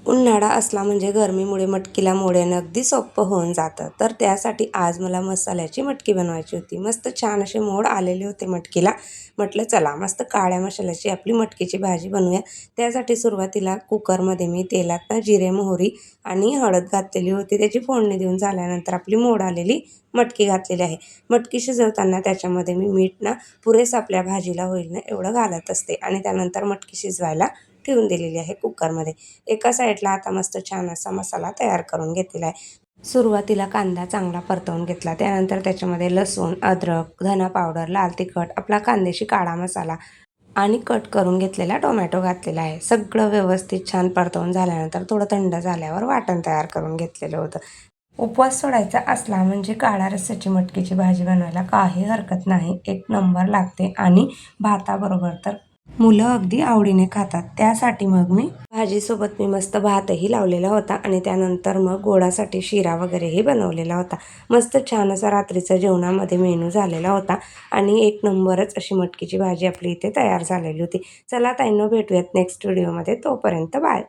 उन्हाळा असला म्हणजे गरमीमुळे मटकीला मोडणं अगदी सोपं होऊन जातं. तर त्यासाठी आज मला मसाल्याची मटकी बनवायची होती. मस्त छान असे मोड आलेले होते मटकीला. म्हटलं चला मस्त काळ्या मसाल्याची आपली मटकीची भाजी बनवूया. त्यासाठी सुरुवातीला कुकरमध्ये मी तेलात जिरे, मोहरी आणि हळद घातलेली होती. त्याची फोडणी देऊन झाल्यानंतर आपली मोड आलेली मटकी घातलेली आहे. मटकी शिजवताना त्याच्यामध्ये मी मीठ पुरेसं आपल्या भाजीला होईल एवढं घालत असते आणि त्यानंतर मटकी शिजवायला ठेवून दिलेली आहे कुकरमध्ये. एका साईडला आता मस्त छान असा मसाला तयार करून घेतलेला आहे. सुरुवातीला कांदा चांगला परतवून घेतला. त्यानंतर त्याच्यामध्ये लसूण, अद्रक, धना पावडर, लाल तिखट, आपला कांद्याची काळा मसाला आणि कट करून घेतलेला टोमॅटो घातलेला आहे. सगळं व्यवस्थित छान परतवून झाल्यानंतर थोडं थंड झाल्यावर वाटण तयार करून घेतलेलं होतं. उपवास सोडायचा असला म्हणजे काळ्या रस्स्याची मटकीची भाजी बनवायला काही हरकत नाही. एक नंबर लागते आणि भाताबरोबर तर मुलं अगदी आवडीने खातात. त्यासाठी मग मी भाजीसोबत मस्त भातही लावलेला होता आणि त्यानंतर मग गोडासाठी शिरा वगैरेही बनवलेला होता. मस्त छान असा रात्रीचा जेवणामध्ये मेनू झालेला होता आणि एक नंबरच अशी मटकीची भाजी आपली इथे तयार झालेली होती. चला ताईंनो, भेटूयात नेक्स्ट व्हिडिओमध्ये. तोपर्यंत बाय.